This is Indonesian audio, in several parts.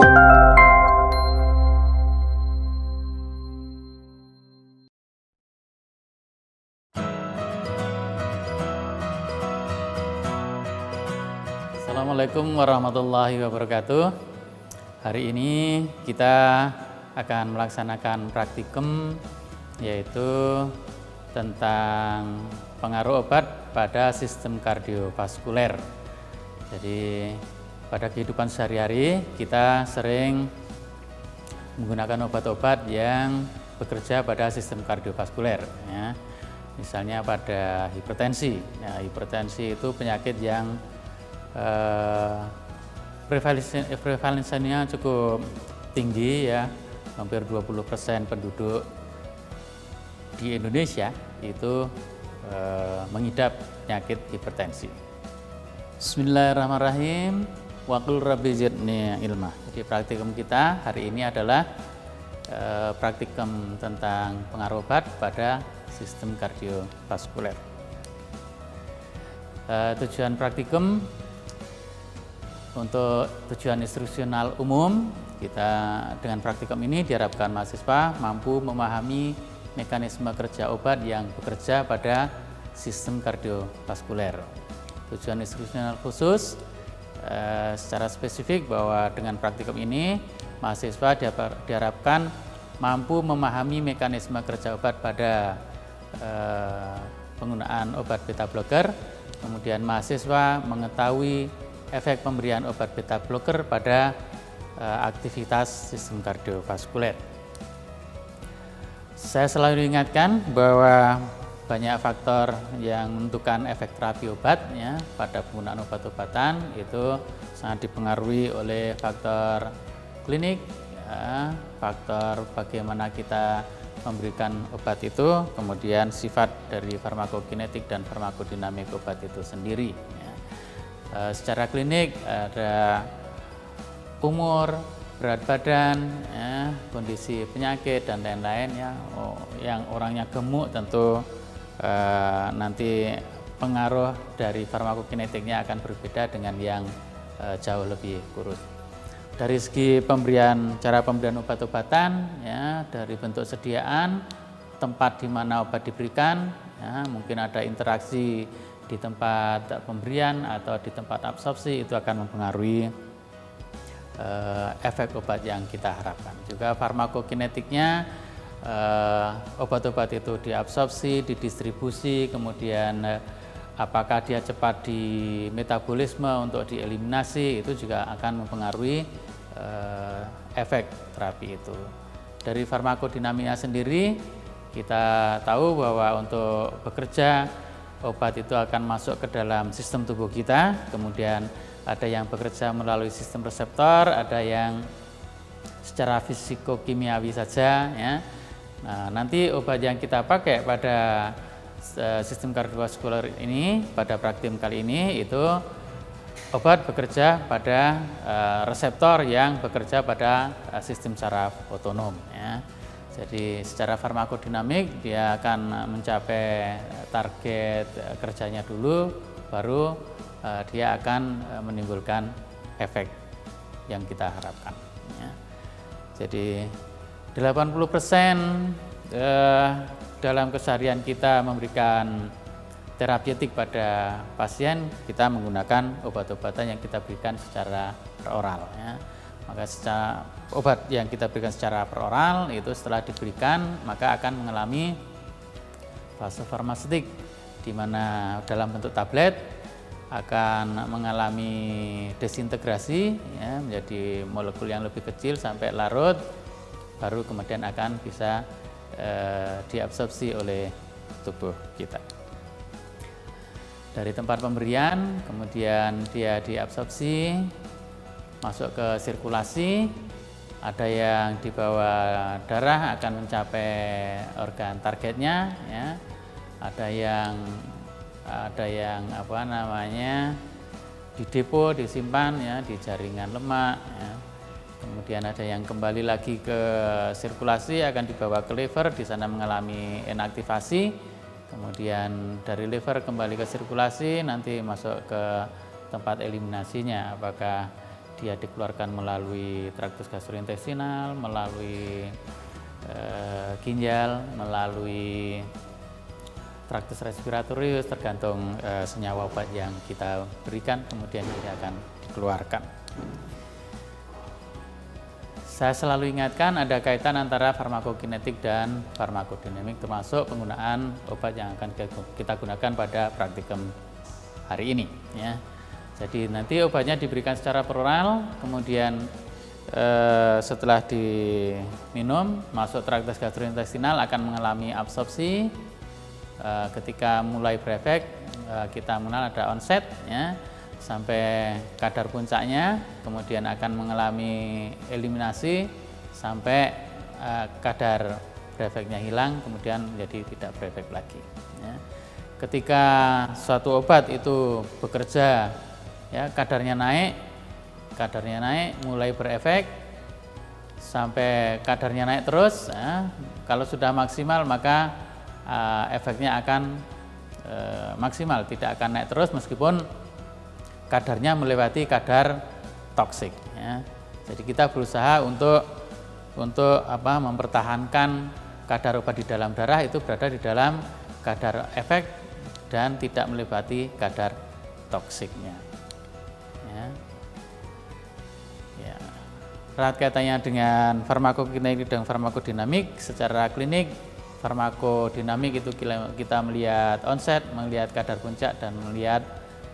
Assalamualaikum warahmatullahi wabarakatuh. Hari ini kita akan melaksanakan praktikum, yaitu tentang pengaruh obat pada sistem kardiovaskuler. Jadi pada kehidupan sehari-hari kita sering menggunakan obat-obat yang bekerja pada sistem kardiovaskuler, ya. Misalnya pada hipertensi. Nah, hipertensi itu penyakit yang prevalensinya cukup tinggi, ya. Hampir 20% penduduk di Indonesia itu mengidap penyakit hipertensi. Bismillahirrahmanirrahim. Wa qul rabbi zidni ilma. Jadi praktikum kita hari ini adalah praktikum tentang pengaruh obat pada sistem kardiovaskuler. Tujuan praktikum untuk tujuan instruksional umum, kita dengan praktikum ini diharapkan mahasiswa mampu memahami mekanisme kerja obat yang bekerja pada sistem kardiovaskuler. Tujuan instruksional khusus secara spesifik bahwa dengan praktikum ini mahasiswa diharapkan mampu memahami mekanisme kerja obat pada penggunaan obat beta blocker, kemudian mahasiswa mengetahui efek pemberian obat beta blocker pada aktivitas sistem kardiovaskuler. Saya selalu ingatkan bahwa banyak faktor yang menentukan efek terapi obat, ya, pada penggunaan obat-obatan itu sangat dipengaruhi oleh faktor klinik, ya, faktor bagaimana kita memberikan obat itu, kemudian sifat dari farmakokinetik dan farmakodinamik obat itu sendiri. Secara klinik ada umur, berat badan, ya, kondisi penyakit dan lain-lain, ya. Yang orangnya gemuk tentu nanti pengaruh dari farmakokinetiknya akan berbeda dengan yang jauh lebih kurus. Dari segi cara pemberian obat-obatan, ya, dari bentuk sediaan, tempat di mana obat diberikan, ya, mungkin ada interaksi di tempat pemberian atau di tempat absorpsi, itu akan mempengaruhi efek obat yang kita harapkan. Juga farmakokinetiknya, obat-obat itu diabsorpsi, didistribusi, kemudian apakah dia cepat di metabolisme untuk dieliminasi, itu juga akan mempengaruhi efek terapi itu. Dari farmakodinamiknya sendiri, kita tahu bahwa untuk bekerja obat itu akan masuk ke dalam sistem tubuh kita, kemudian ada yang bekerja melalui sistem reseptor, ada yang secara fisikokimiawi saja, ya. Nah, nanti obat yang kita pakai pada sistem kardiovaskuler ini, pada praktikum kali ini, itu obat bekerja pada reseptor yang bekerja pada sistem saraf otonom, ya. Jadi secara farmakodinamik dia akan mencapai target kerjanya dulu, baru dia akan menimbulkan efek yang kita harapkan, ya. Jadi 80% dalam keseharian kita memberikan terapeutik pada pasien, kita menggunakan obat-obatan yang kita berikan secara peroral, ya. Maka secara obat yang kita berikan secara peroral itu setelah diberikan maka akan mengalami fase farmaseutik, di mana dalam bentuk tablet akan mengalami desintegrasi, ya, menjadi molekul yang lebih kecil sampai larut, baru kemudian akan bisa diabsorpsi oleh tubuh kita. Dari tempat pemberian, kemudian dia diabsorpsi, masuk ke sirkulasi, ada yang di bawah darah akan mencapai organ targetnya, ya. Ada yang di depo, disimpan, ya, di jaringan lemak, ya. Kemudian ada yang kembali lagi ke sirkulasi, akan dibawa ke liver, di sana mengalami inaktivasi. Kemudian dari liver kembali ke sirkulasi, nanti masuk ke tempat eliminasinya, apakah dia dikeluarkan melalui traktus gastrointestinal, melalui ginjal, melalui traktus respiratorius, tergantung senyawa obat yang kita berikan, kemudian dia akan dikeluarkan. Saya selalu ingatkan ada kaitan antara farmakokinetik dan farmakodinamik, termasuk penggunaan obat yang akan kita gunakan pada praktikum hari ini. Ya. Jadi nanti obatnya diberikan secara peroral, kemudian setelah diminum masuk traktus gastrointestinal akan mengalami absorpsi. Ketika mulai berefek kita mengenal ada onset, ya, sampai kadar puncaknya, kemudian akan mengalami eliminasi sampai kadar berefeknya hilang, kemudian menjadi tidak berefek lagi. Ya. Ketika suatu obat itu bekerja, ya, kadarnya naik, mulai berefek sampai kadarnya naik terus. Ya. Kalau sudah maksimal maka efeknya akan maksimal, tidak akan naik terus meskipun kadarnya melewati kadar toksik. Ya. Jadi kita berusaha untuk mempertahankan kadar obat di dalam darah itu berada di dalam kadar efek dan tidak melewati kadar toksiknya. Ya. Ya. Erat kaitannya dengan farmakokinetik dan farmakodinamik. Secara klinik, farmakodinamik itu kita melihat onset, melihat kadar puncak, dan melihat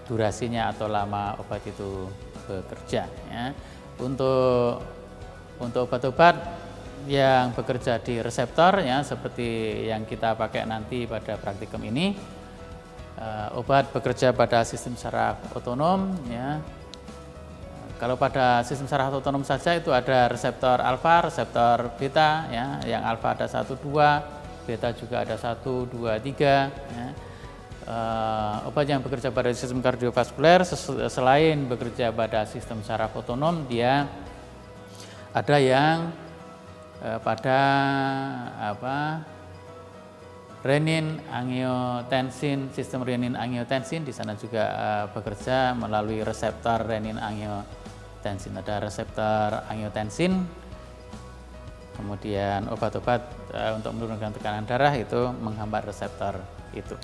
durasinya atau lama obat itu bekerja. Ya. Untuk obat-obat yang bekerja di reseptor, ya, seperti yang kita pakai nanti pada praktikum ini, obat bekerja pada sistem saraf otonom. Ya. Kalau pada sistem saraf otonom saja itu ada reseptor alfa, reseptor beta, ya, yang alfa ada 1, 2, beta juga ada 1, 2, 3. Ya. Obat yang bekerja pada sistem kardiovaskuler selain bekerja pada sistem saraf otonom, dia ada yang pada renin angiotensin, sistem renin angiotensin di sana juga bekerja melalui reseptor renin angiotensin. Ada reseptor angiotensin. Kemudian obat-obat untuk menurunkan tekanan darah itu menghambat reseptor itu.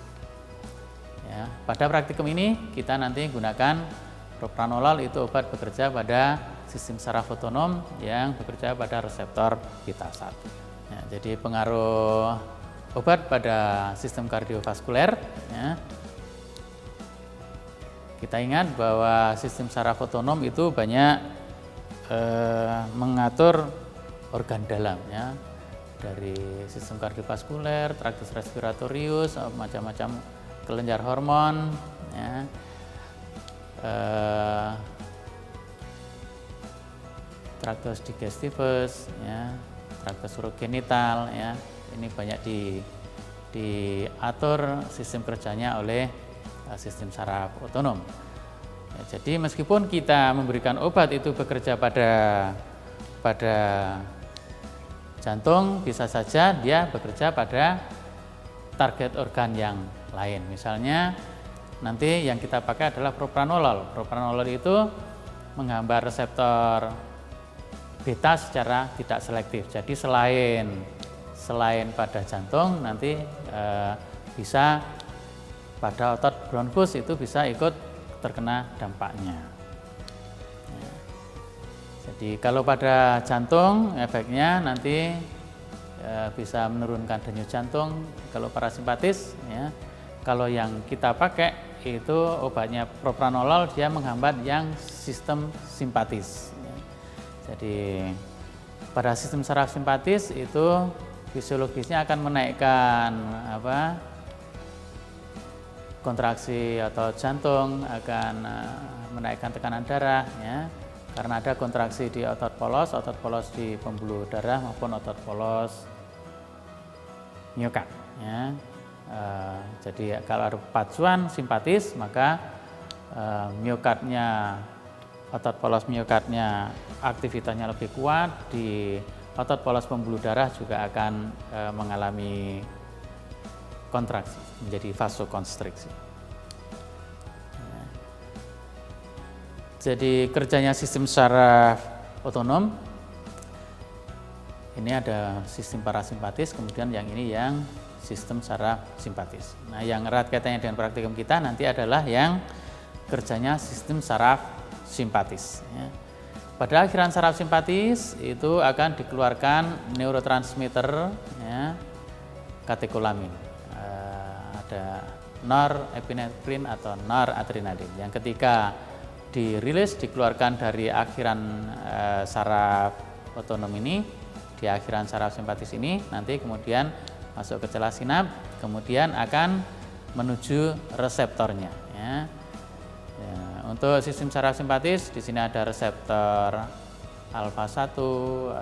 Ya, pada praktikum ini kita nanti gunakan propranolol, itu obat bekerja pada sistem saraf otonom yang bekerja pada reseptor beta 1. Ya, jadi pengaruh obat pada sistem kardiovaskuler. Ya. Kita ingat bahwa sistem saraf otonom itu banyak mengatur organ dalam, ya, dari sistem kardiovaskuler, traktus respiratorius, macam-macam kelenjar hormon, ya, traktus digestivus, ya, traktus urogenital, ya, ini banyak diatur sistem kerjanya oleh sistem saraf otonom. Ya, jadi meskipun kita memberikan obat itu bekerja pada jantung, bisa saja dia bekerja pada target organ yang lain. Misalnya nanti yang kita pakai adalah propranolol. Propranolol itu menghambat reseptor beta secara tidak selektif. Jadi selain pada jantung, nanti bisa pada otot bronkus itu bisa ikut terkena dampaknya. Ya. Jadi kalau pada jantung efeknya nanti bisa menurunkan denyut jantung. Kalau parasimpatis, ya. Kalau yang kita pakai itu obatnya propranolol, dia menghambat yang sistem simpatis. Ya. Jadi pada sistem saraf simpatis itu fisiologisnya akan menaikkan kontraksi otot jantung, akan menaikkan tekanan darah, ya, karena ada kontraksi di otot polos di pembuluh darah maupun otot polos miokard. Ya. Jadi kalau ada pacuan simpatis, maka miokardnya, otot polos miokardnya aktivitasnya lebih kuat, di otot polos pembuluh darah juga akan mengalami kontraksi, menjadi vasokonstriksi. Jadi kerjanya sistem saraf otonom, ini ada sistem parasimpatis, kemudian yang ini yang sistem saraf simpatis. Nah, yang erat kaitannya dengan praktikum kita nanti adalah yang kerjanya sistem saraf simpatis. Ya. Pada akhiran saraf simpatis itu akan dikeluarkan neurotransmitter, ya, katekolamin. Ada norepinefrin atau noradrenalin yang ketika dirilis dikeluarkan dari akhiran saraf otonom ini, di akhiran saraf simpatis ini nanti kemudian masuk ke celah sinap, kemudian akan menuju reseptornya. Ya. Ya, untuk sistem saraf simpatis di sini ada reseptor alfa 1,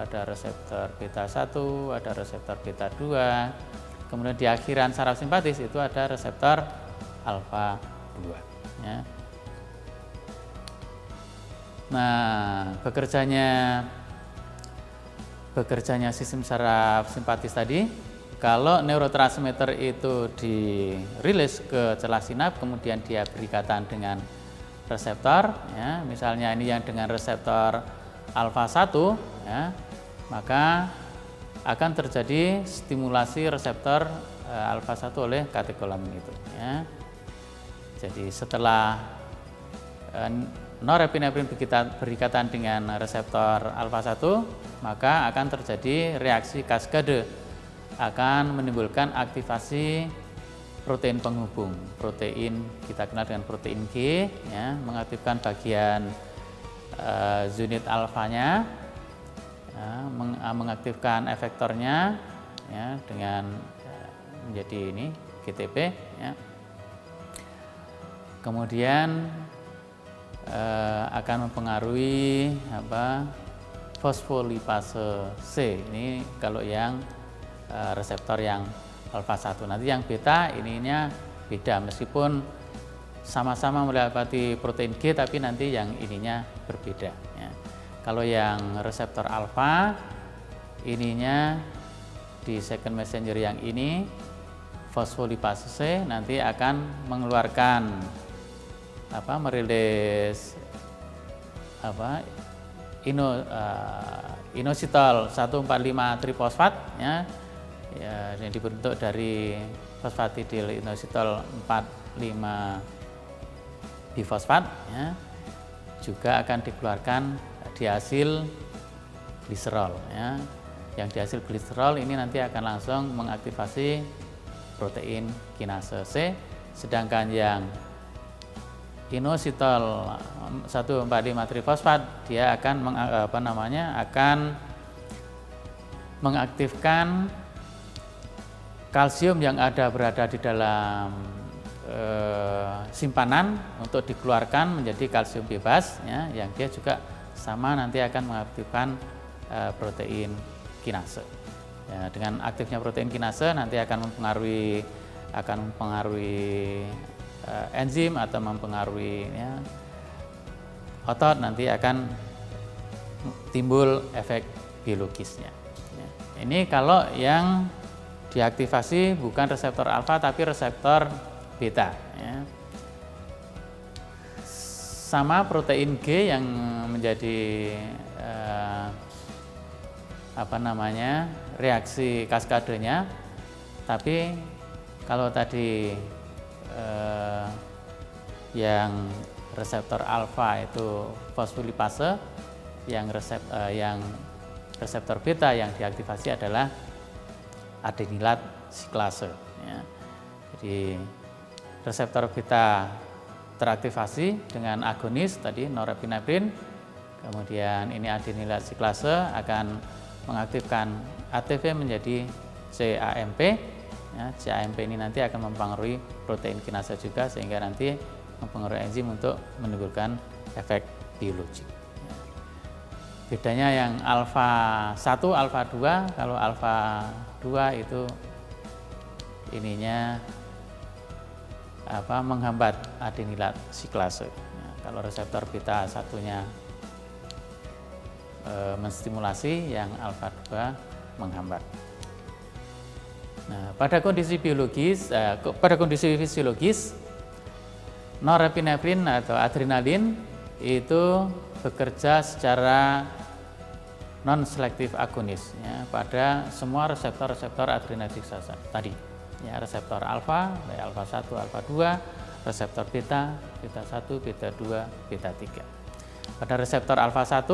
ada reseptor beta 1, ada reseptor beta 2. Kemudian di akhiran saraf simpatis itu ada reseptor alfa 2. Ya. Nah, bekerjanya sistem saraf simpatis tadi, kalau neurotransmitter itu dirilis ke celah sinap, kemudian dia berikatan dengan reseptor, ya, misalnya ini yang dengan reseptor alfa 1, ya, maka akan terjadi stimulasi reseptor alfa 1 oleh katekolamin itu. Ya. Jadi setelah norepinefrin berikatan dengan reseptor alfa 1, maka akan terjadi reaksi kaskade, akan menimbulkan aktivasi protein penghubung. Protein kita kenal dengan protein G, ya, mengaktifkan bagian zunit alfanya, ya, mengaktifkan efektornya, ya, dengan menjadi ini GTP, ya. Kemudian akan mempengaruhi fosfolipase C. Ini kalau yang reseptor yang alfa 1. Nanti yang beta ininya beda, meskipun sama-sama melewati protein G tapi nanti yang ininya berbeda, ya. Kalau yang reseptor alfa ininya di second messenger yang ini fosfolipase C nanti akan mengeluarkan merilis inositol 1,45 trifosfat, ya, yang dibentuk dari fosfatidil inositol 4,5 bifosfat, ya, juga akan dikeluarkan diasil gliserol, ya. Yang diasil gliserol ini nanti akan langsung mengaktifasi protein kinase C, sedangkan yang inositol 1,45 trifosfat dia akan akan mengaktifkan kalsium yang berada di dalam simpanan untuk dikeluarkan menjadi kalsium bebas, ya, yang dia juga sama nanti akan mengaktifkan protein kinase. Ya, dengan aktifnya protein kinase nanti akan mempengaruhi enzim atau mempengaruhi, ya, otot, nanti akan timbul efek biologisnya. Ya. Ini kalau yang diaktifasi bukan reseptor alfa tapi reseptor beta, ya. Sama protein G yang menjadi reaksi kaskadenya, tapi kalau tadi yang reseptor alfa itu fosfolipase, yang reseptor beta yang diaktifasi adalah adenilat siklase, ya. Jadi reseptor beta teraktivasi dengan agonis tadi norepinefrin, kemudian ini adenilat siklase akan mengaktifkan ATP menjadi CAMP, ya. CAMP ini nanti akan mempengaruhi protein kinase juga, sehingga nanti mempengaruhi enzim untuk menimbulkan efek biologik. Bedanya yang alfa 1, alfa 2, kalau alfa 2 itu ininya menghambat adenilat siklase. Ya, kalau reseptor beta satunya menstimulasi, yang alfa 2 menghambat. Nah, pada kondisi fisiologis norepinefrin atau adrenalin itu bekerja secara non-selektif agonis ya, pada semua reseptor-reseptor adrenergic tadi ya, reseptor alfa, alfa 1, alfa 2, reseptor beta, beta 1, beta 2, beta 3. Pada reseptor alfa 1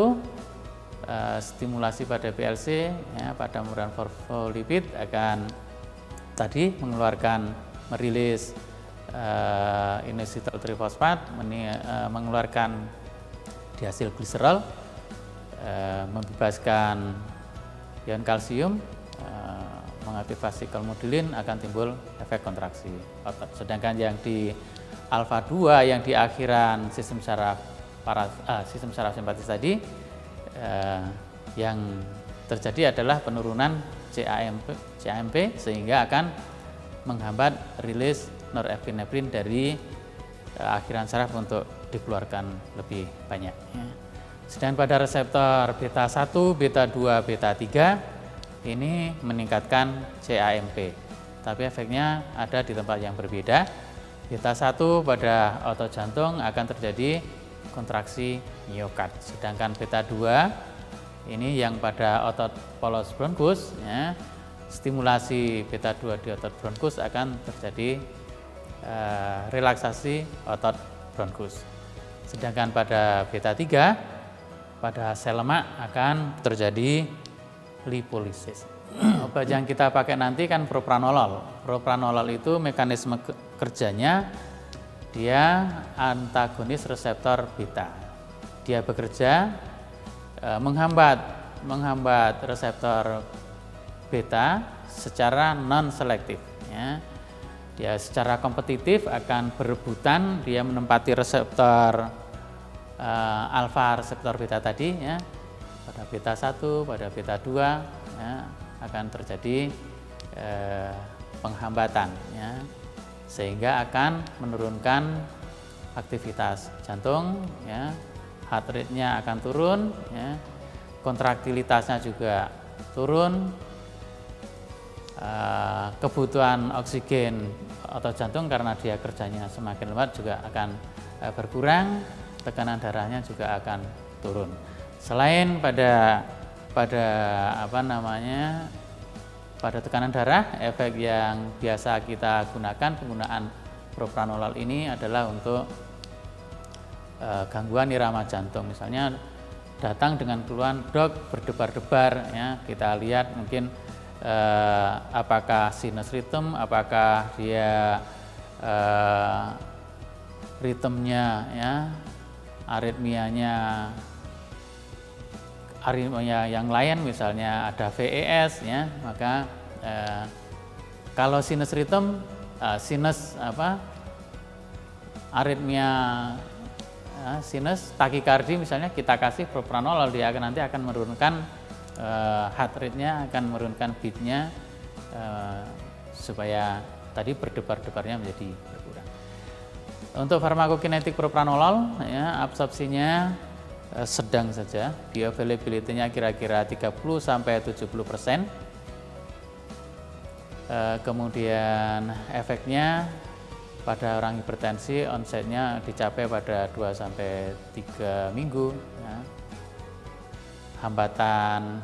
stimulasi pada PLC ya, pada membran fosfolipid akan tadi merilis inositol trifosfat, mengeluarkan diasil gliserol, membebaskan ion kalsium, mengaktifasi kalmodulin, akan timbul efek kontraksi otot. Sedangkan yang di alfa 2 yang di akhiran sistem saraf simpatis tadi, yang terjadi adalah penurunan CAMP sehingga akan menghambat rilis norepinefrin dari akhiran saraf untuk dikeluarkan lebih banyak ya. Sedangkan pada reseptor beta 1, beta 2, beta 3 ini meningkatkan CAMP, tapi efeknya ada di tempat yang berbeda. Beta 1 pada otot jantung akan terjadi kontraksi miokard, sedangkan beta 2 ini yang pada otot polos bronkus ya, stimulasi beta 2 di otot bronkus akan terjadi relaksasi otot bronkus. Sedangkan pada beta 3 pada sel lemak akan terjadi lipolisis. Obat yang kita pakai nanti kan propranolol. Propranolol itu mekanisme kerjanya dia antagonis reseptor beta. Dia bekerja menghambat reseptor beta secara non selektif ya. Dia secara kompetitif akan berebutan, dia menempati reseptor alfa reseptor beta tadi ya, pada beta 1, pada beta 2 ya, akan terjadi penghambatan ya, sehingga akan menurunkan aktivitas jantung ya, heart rate-nya akan turun ya, kontraktilitasnya juga turun, kebutuhan oksigen otot jantung karena dia kerjanya semakin lembat juga akan berkurang, tekanan darahnya juga akan turun. Selain pada tekanan darah, efek yang biasa kita gunakan penggunaan propranolol ini adalah untuk gangguan irama jantung. Misalnya datang dengan keluhan, dok berdebar-debar ya, kita lihat mungkin apakah sinus rhythm, apakah dia ritmenya ya, aritmia yang lain, misalnya ada VES ya, maka kalau sinus rhythm, aritmia sinus takikardi misalnya, kita kasih propranolol, dia nanti akan menurunkan heart rate-nya, akan menurunkan beat-nya supaya tadi berdebar-debarnya menjadi berkurang. Untuk farmakokinetik propranolol ya, absorpsinya sedang saja, bioavailability-nya kira-kira 30-70%. Kemudian efeknya pada orang hipertensi onsetnya dicapai pada 2-3 minggu ya. Hambatan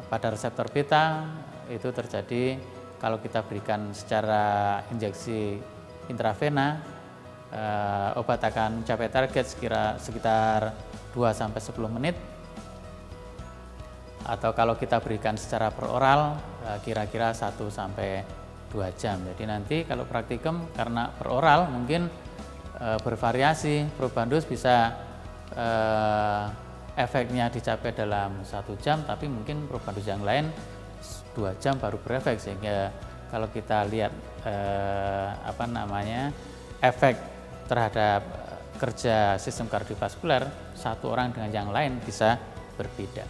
pada reseptor beta itu terjadi kalau kita berikan secara injeksi intravena, obat akan mencapai target sekitar 2-10 menit, atau kalau kita berikan secara peroral kira-kira 1-2 jam. Jadi nanti kalau praktikum karena peroral mungkin bervariasi, probandus bisa efeknya dicapai dalam 1 jam, tapi mungkin probandus yang lain 2 jam baru berefek, sehingga kalau kita lihat efek terhadap kerja sistem kardiovaskular satu orang dengan yang lain bisa berbeda.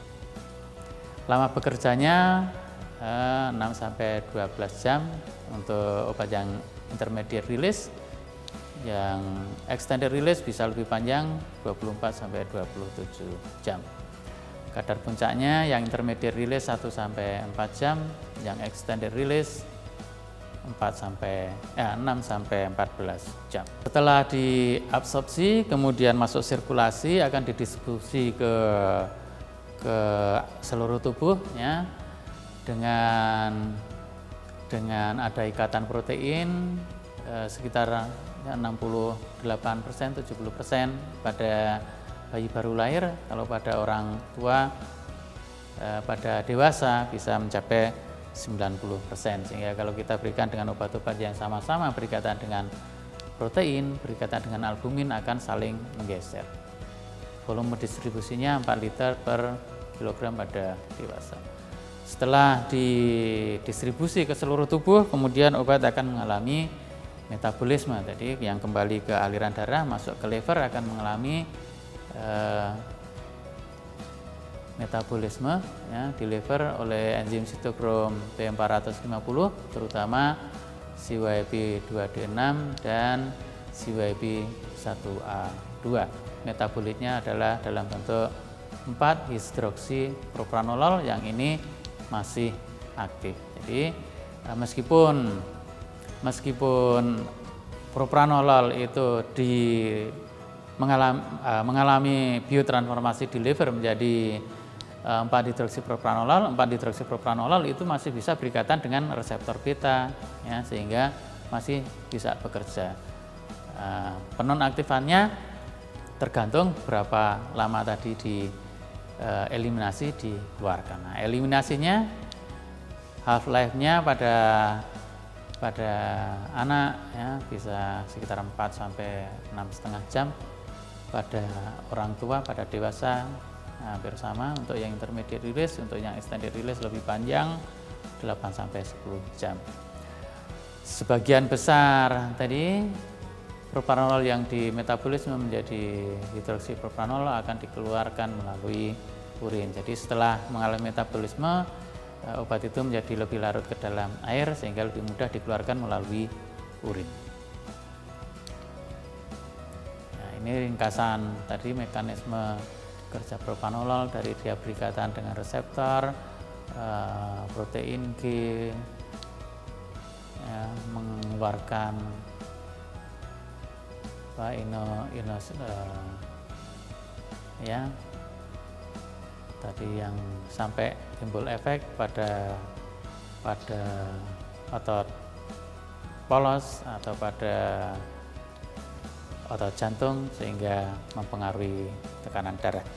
Lama bekerjanya 6-12 jam untuk obat yang intermediate release. Yang extended release bisa lebih panjang, 24-27 jam. Kadar puncaknya yang intermediate release 1-4 jam, yang extended release 6 sampai 14 jam. Setelah diabsorpsi kemudian masuk sirkulasi akan didistribusi ke seluruh tubuh ya, dengan ada ikatan protein sekitar 68% 70% pada bayi baru lahir. Kalau pada orang tua pada dewasa bisa mencapai 90%, sehingga kalau kita berikan dengan obat-obat yang sama-sama berikatan dengan protein, berikatan dengan albumin akan saling menggeser. Volume distribusinya 4 liter per kilogram pada dewasa. Setelah didistribusi ke seluruh tubuh, kemudian obat akan mengalami metabolisme. Jadi yang kembali ke aliran darah masuk ke liver akan mengalami metabolisme ya, di liver oleh enzim sitokrom P450, terutama CYP2D6 dan CYP1A2. Metabolitnya adalah dalam bentuk 4-hidroksipropranolol yang ini masih aktif. Jadi meskipun propranolol itu mengalami biotransformasi di liver menjadi 4-hidroksipropranolol, 4-hidroksipropranolol itu masih bisa berikatan dengan reseptor beta ya, sehingga masih bisa bekerja. Penonaktifannya tergantung berapa lama tadi eliminasi dikeluarkan. Nah, eliminasinya half-life-nya pada anak ya bisa sekitar 4 sampai 6,5 jam. Pada orang tua, pada dewasa hampir sama. Untuk yang intermediate release, untuk yang extended release lebih panjang 8 sampai 10 jam. Sebagian besar tadi propranolol yang dimetabolisme menjadi hidroksipropranolol akan dikeluarkan melalui urin. Jadi setelah mengalami metabolisme, obat itu menjadi lebih larut ke dalam air sehingga lebih mudah dikeluarkan melalui urin. Nah, ini ringkasan tadi mekanisme kerja propranolol dari dia berikatan dengan reseptor protein G ya, mengeluarkan ya tadi yang sampai timbul efek pada otot polos atau pada otot jantung sehingga mempengaruhi tekanan darah.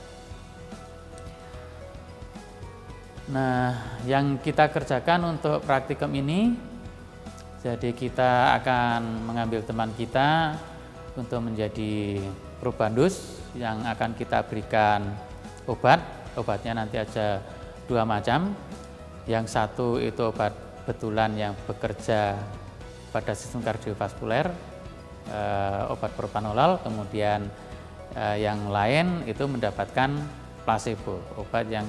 Nah, yang kita kerjakan untuk praktikum ini, jadi kita akan mengambil teman kita untuk menjadi probandus yang akan kita berikan obat. Obatnya nanti ada 2 macam. Yang satu itu obat betulan yang bekerja pada sistem kardiovaskuler, obat propranolol. Kemudian yang lain itu mendapatkan placebo, obat yang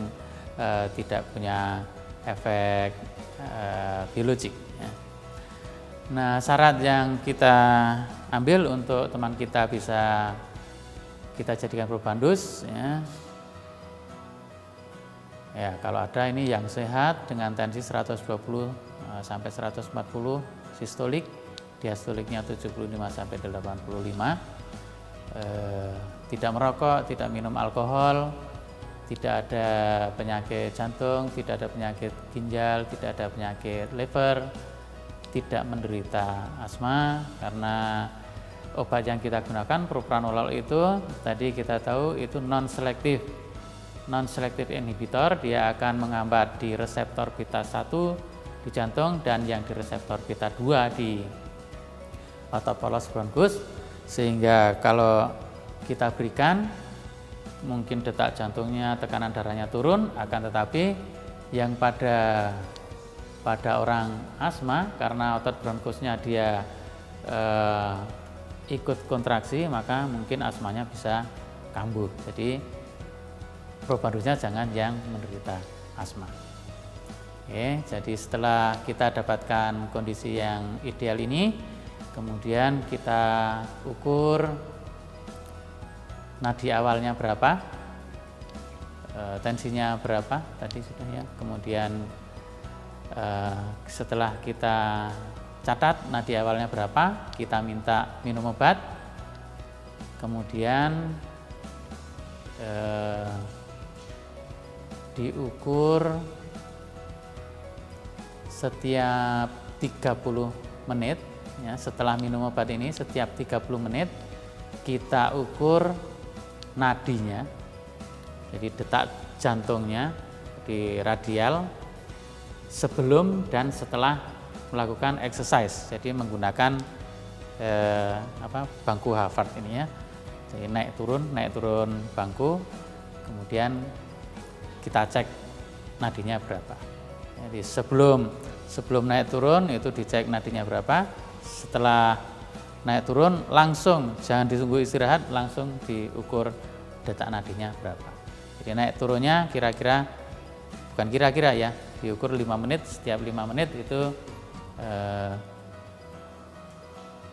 tidak punya efek biologik. Nah, syarat yang kita ambil untuk teman kita bisa kita jadikan probandus ya, kalau ada ini yang sehat dengan tensi 120 sampai 140 sistolik, diastoliknya 75 sampai 85, tidak merokok, tidak minum alkohol, tidak ada penyakit jantung, tidak ada penyakit ginjal, tidak ada penyakit liver, tidak menderita asma, karena obat yang kita gunakan propranolol itu tadi kita tahu itu non-selektif inhibitor. Dia akan menghambat di reseptor beta 1 di jantung dan yang di reseptor beta 2 di otot polos bronkus, sehingga kalau kita berikan mungkin detak jantungnya, tekanan darahnya turun, akan tetapi yang pada orang asma karena otot bronkusnya dia ikut kontraksi, maka mungkin asmanya bisa kambuh. Jadi probandusnya jangan yang menderita asma. Oke, jadi setelah kita dapatkan kondisi yang ideal ini, kemudian kita ukur nadi awalnya berapa, tensinya berapa tadi sudah ya. Kemudian setelah kita catat nadi awalnya berapa, kita minta minum obat, kemudian diukur setiap 30 menit ya. Setelah minum obat ini setiap 30 menit kita ukur nadinya, jadi detak jantungnya di radial sebelum dan setelah melakukan exercise, jadi menggunakan bangku Harvard ini ya. Jadi naik turun bangku, kemudian kita cek nadinya berapa. Jadi sebelum naik turun itu dicek nadinya berapa, setelah naik turun langsung, jangan ditunggu istirahat, langsung diukur detak nadinya berapa. Jadi naik turunnya bukan kira-kira ya, diukur 5 menit, setiap 5 menit itu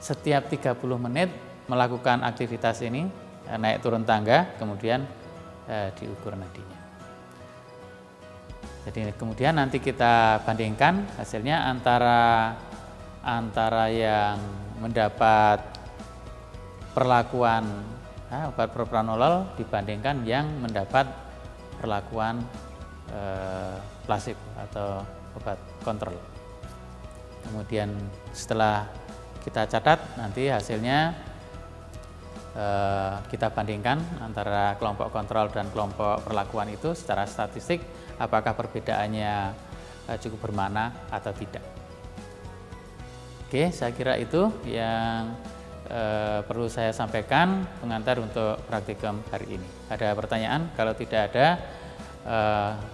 setiap 30 menit melakukan aktivitas ini, naik turun tangga, kemudian diukur nadinya. Jadi kemudian nanti kita bandingkan hasilnya antara yang mendapat perlakuan obat propranolol dibandingkan yang mendapat perlakuan placebo atau obat kontrol. Kemudian setelah kita catat nanti hasilnya kita bandingkan antara kelompok kontrol dan kelompok perlakuan itu secara statistik, apakah perbedaannya cukup bermakna atau tidak. Oke, saya kira itu yang perlu saya sampaikan pengantar untuk praktikum hari ini. Ada pertanyaan? Kalau tidak ada,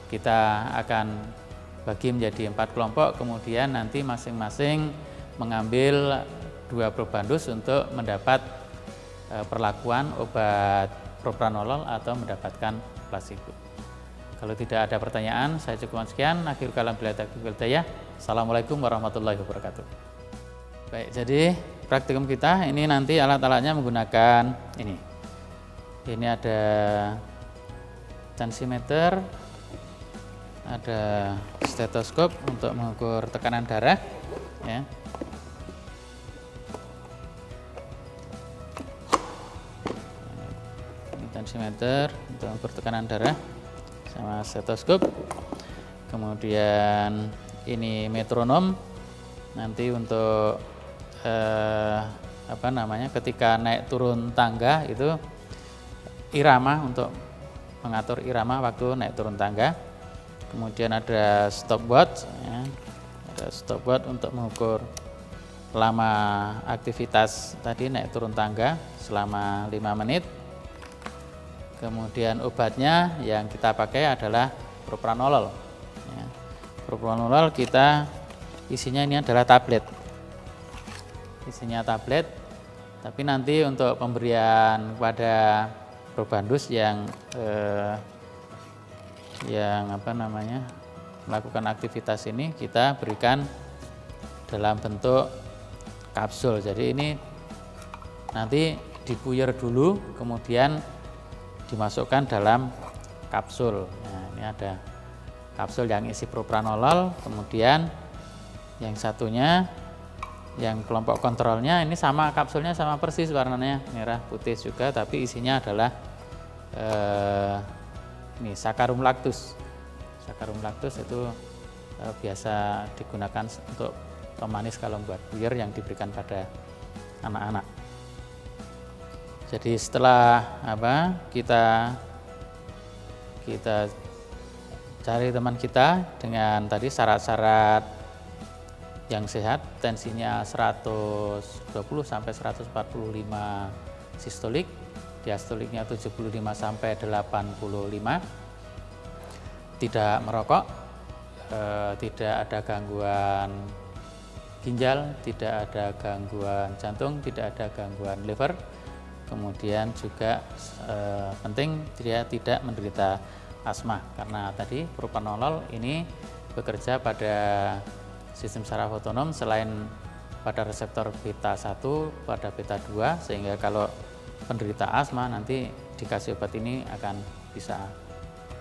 kita akan bagi menjadi 4 kelompok, kemudian nanti masing-masing mengambil 2 probandus untuk mendapat perlakuan obat propranolol atau mendapatkan placebo. Kalau tidak ada pertanyaan, saya cukupkan sekian. Akhir kalam bila taufiq wal hidayah. Assalamualaikum warahmatullahi wabarakatuh. Baik, jadi praktikum kita ini nanti alat-alatnya menggunakan ini. Ini ada tensimeter, ada stetoskop untuk mengukur tekanan darah, ya. Tensimeter untuk mengukur tekanan darah sama stetoskop. Kemudian ini metronom nanti untuk ketika naik turun tangga itu irama, untuk mengatur irama waktu naik turun tangga. Kemudian ada stopwatch ya. Ada stopwatch untuk mengukur lama aktivitas tadi naik turun tangga selama 5 menit. Kemudian obatnya yang kita pakai adalah propranolol. Ya. Propranolol kita isinya ini adalah tablet. Isinya tablet, tapi nanti untuk pemberian kepada probandus yang melakukan aktivitas ini kita berikan dalam bentuk kapsul. Jadi ini nanti dipuyer dulu, kemudian dimasukkan dalam kapsul. Nah, ini ada kapsul yang isi propranolol, kemudian yang satunya yang kelompok kontrolnya ini sama, kapsulnya sama persis warnanya merah putih juga, tapi isinya adalah ini saccharum lactus. Saccharum lactus itu biasa digunakan untuk pemanis kalau buat puyer yang diberikan pada anak-anak. Jadi setelah kita cari teman kita dengan tadi syarat-syarat yang sehat, tensinya 120 sampai 145 sistolik, diastoliknya 75 sampai 85, tidak merokok, tidak ada gangguan ginjal, tidak ada gangguan jantung, tidak ada gangguan liver. Kemudian juga penting dia tidak menderita asma, karena tadi propranolol ini bekerja pada sistem saraf otonom selain pada reseptor beta 1 pada beta 2, sehingga kalau penderita asma nanti dikasih obat ini akan bisa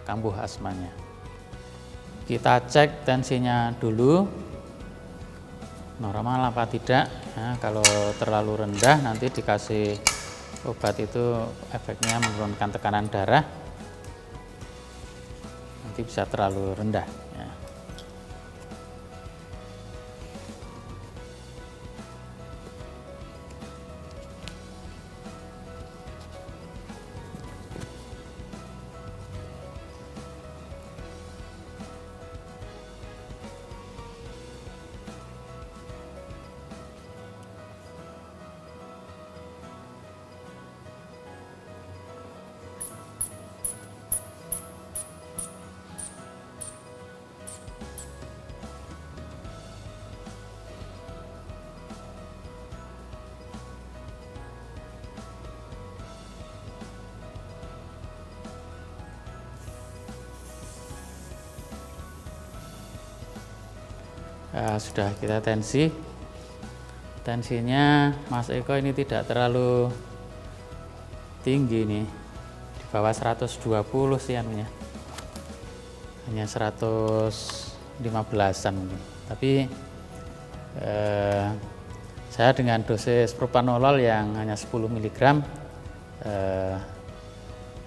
kambuh asmanya. Kita cek tensinya dulu. normal apa tidak ya. Kalau terlalu rendah nanti dikasih obat itu efeknya menurunkan tekanan darah, nanti bisa terlalu rendah ya. Sudah kita tensinya Mas Eko ini tidak terlalu tinggi nih, di bawah 120 sih anunya, hanya 115an mungkin. Tapi saya dengan dosis propranolol yang hanya 10 mg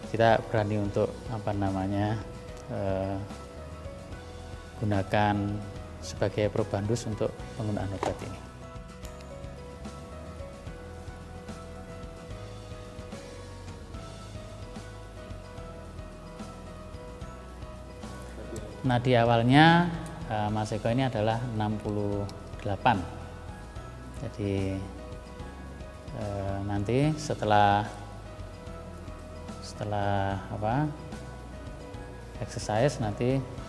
kita berani untuk gunakan sebagai probandus untuk penggunaan obat ini. Nadi awalnya Mas Eko ini adalah 68. Jadi nanti setelah exercise nanti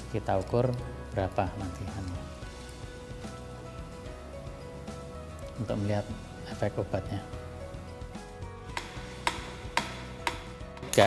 kita ukur berapa nanti untuk melihat efek obatnya. 3.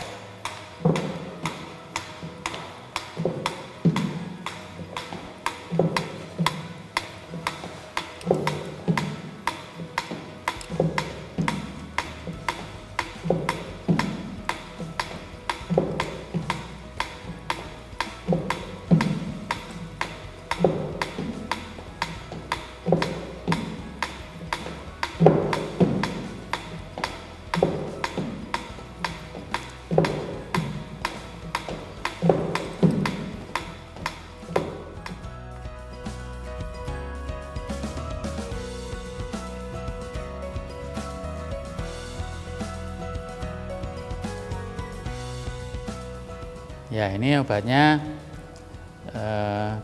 Ya, ini obatnya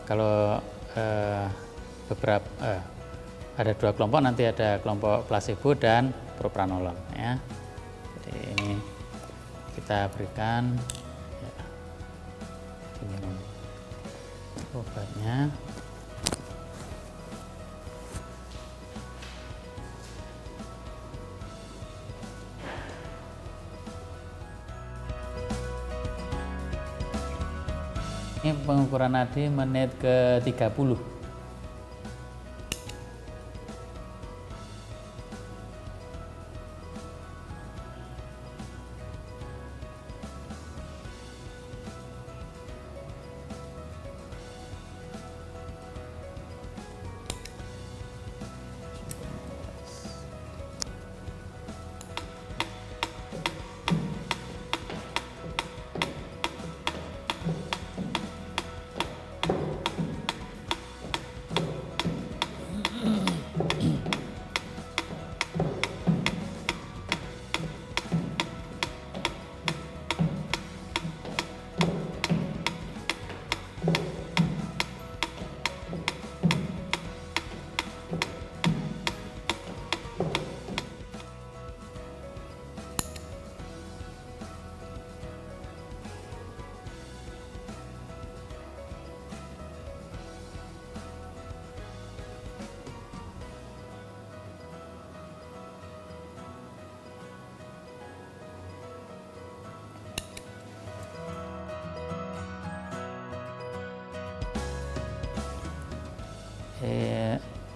kalau ada 2 kelompok, nanti ada kelompok placebo dan propranolol ya. Jadi ini kita berikan ya, minum obatnya. Ini pengukuran nadi menit ke 30.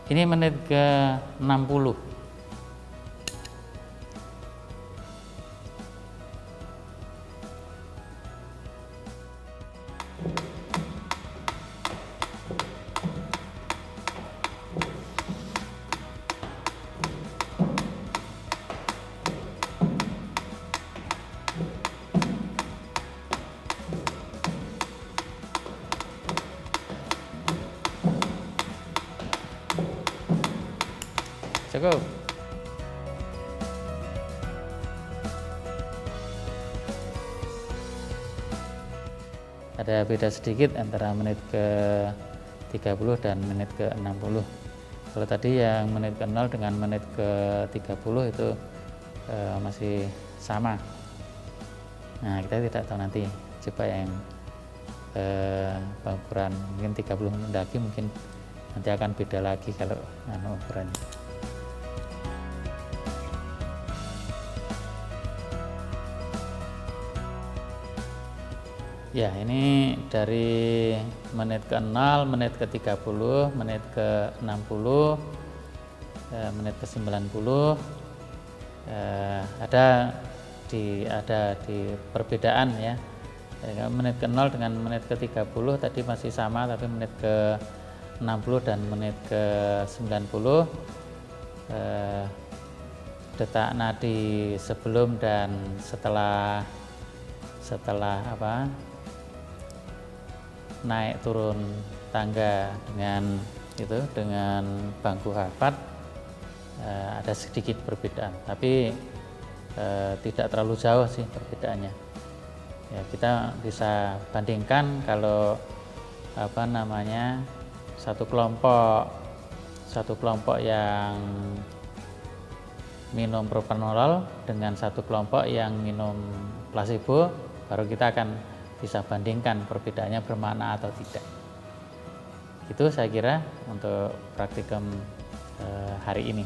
Ini menit ke 60. Cukup. Ada beda sedikit antara menit ke 30 dan menit ke 60. Kalau tadi yang menit ke 0 dengan menit ke 30 itu masih sama. Nah, kita tidak tahu nanti, coba yang ukuran mungkin 30 menit lagi mungkin nanti akan beda lagi kalau ukurannya. Ya, ini dari menit ke 0, menit ke 30, menit ke 60, menit ke 90, ada di perbedaan ya. Menit ke 0 dengan menit ke 30 tadi masih sama, tapi menit ke 60 dan menit ke 90 detak nadi sebelum dan setelah naik turun tangga dengan bangku Harvard ada sedikit perbedaan, tapi tidak terlalu jauh sih perbedaannya. Ya, kita bisa bandingkan kalau satu kelompok yang minum propranolol dengan satu kelompok yang minum placebo, baru kita akan bisa bandingkan perbedaannya bermakna atau tidak. Itu saya kira untuk praktikum hari ini.